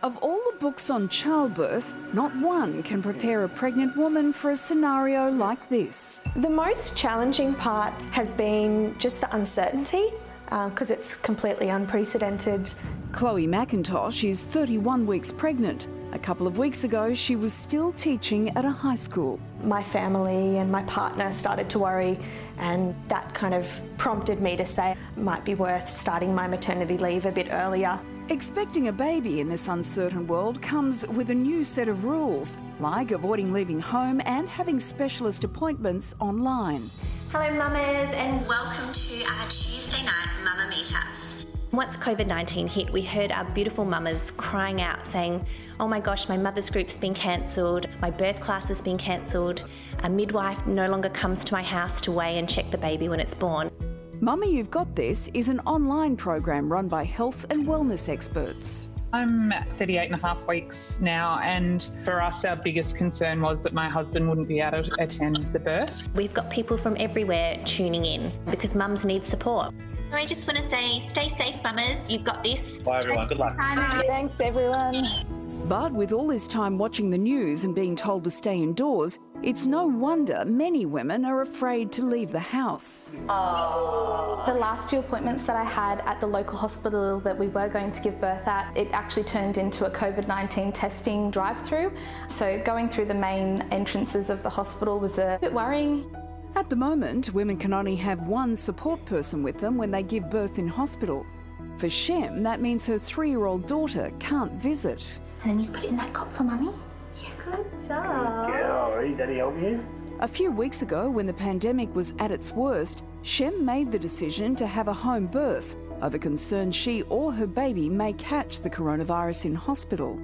Of all the books on childbirth, not one can prepare a pregnant woman for a scenario like this. The most challenging part has been just the uncertainty, because it's completely unprecedented. Chloe McIntosh is 31 weeks pregnant. A couple of weeks ago, she was still teaching at a high school. My family and my partner started to worry, and that kind of prompted me to say it might be worth starting my maternity leave a bit earlier. Expecting a baby in this uncertain world comes with a new set of rules, like avoiding leaving home and having specialist appointments online. Hello mamas, and welcome to our Tuesday night mama meetups. Once COVID-19 hit, we heard our beautiful mamas crying out saying, oh my gosh, my mother's group's been cancelled, my birth class has been cancelled, a midwife no longer comes to my house to weigh and check the baby when it's born. Mummy You've Got This is an online program run by health and wellness experts. I'm at 38 and a half weeks now, and for us our biggest concern was that my husband wouldn't be able to attend the birth. We've got people from everywhere tuning in because mums need support. I just want to say, stay safe mamas, you've got this. Bye everyone, good luck. Thanks everyone. But with all this time watching the news and being told to stay indoors, it's no wonder many women are afraid to leave the house. The last few appointments that I had at the local hospital that we were going to give birth at, it actually turned into a COVID-19 testing drive-through. So going through the main entrances of the hospital was a bit worrying. At the moment, women can only have one support person with them when they give birth in hospital. For Shem, that means her 3-year-old daughter can't visit. And then you put it in that cot for mummy. Yeah, good job. Good, Daddy help you? A few weeks ago, when the pandemic was at its worst, Shem made the decision to have a home birth over concern she or her baby may catch the coronavirus in hospital.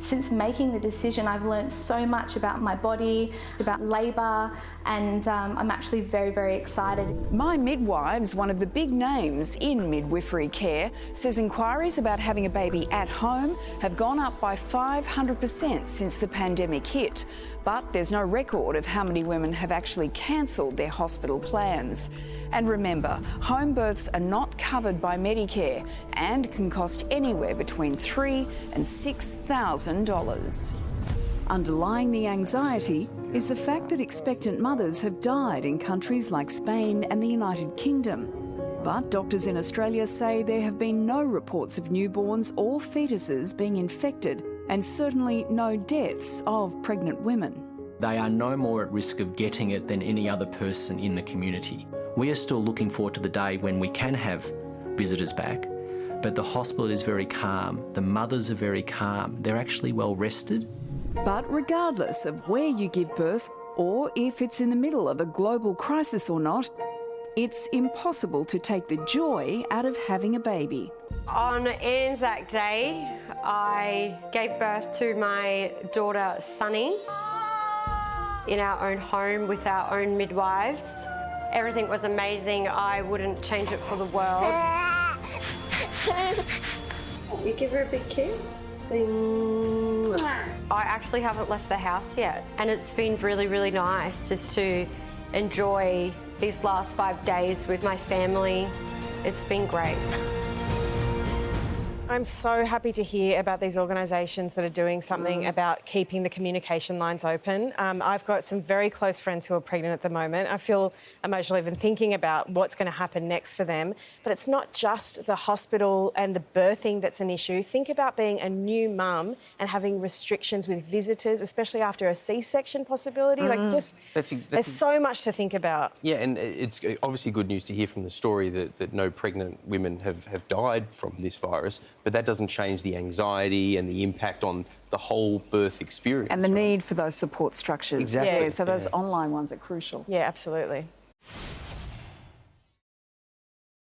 Since making the decision, I've learned so much about my body, about labour, and I'm actually very, very excited. My Midwives, one of the big names in midwifery care, says inquiries about having a baby at home have gone up by 500% since the pandemic hit. But there's no record of how many women have actually cancelled their hospital plans. And remember, home births are not covered by Medicare and can cost anywhere between $3,000 and $6,000. Underlying the anxiety is the fact that expectant mothers have died in countries like Spain and the United Kingdom. But doctors in Australia say there have been no reports of newborns or fetuses being infected, and certainly no deaths of pregnant women. They are no more at risk of getting it than any other person in the community. We are still looking forward to the day when we can have visitors back, but the hospital is very calm, the mothers are very calm, they're actually well rested. But regardless of where you give birth, or if it's in the middle of a global crisis or not, it's impossible to take the joy out of having a baby. On Anzac Day, I gave birth to my daughter Sunny in our own home with our own midwives. Everything was amazing. I wouldn't change it for the world. You give her a big kiss. I actually haven't left the house yet, and it's been really, really nice just to enjoy these last 5 days with my family. It's been great. I'm so happy to hear about these organisations that are doing something about keeping the communication lines open. I've got some very close friends who are pregnant at the moment. I feel emotional even thinking about what's going to happen next for them. But it's not just the hospital and the birthing that's an issue. Think about being a new mum and having restrictions with visitors, especially after a C-section possibility. There's so much to think about. Yeah, and it's obviously good news to hear from the story that no pregnant women have died from this virus. But that doesn't change the anxiety and the impact on the whole birth experience. And the need for those support structures. Exactly. Yeah, so those online ones are crucial. Yeah, absolutely.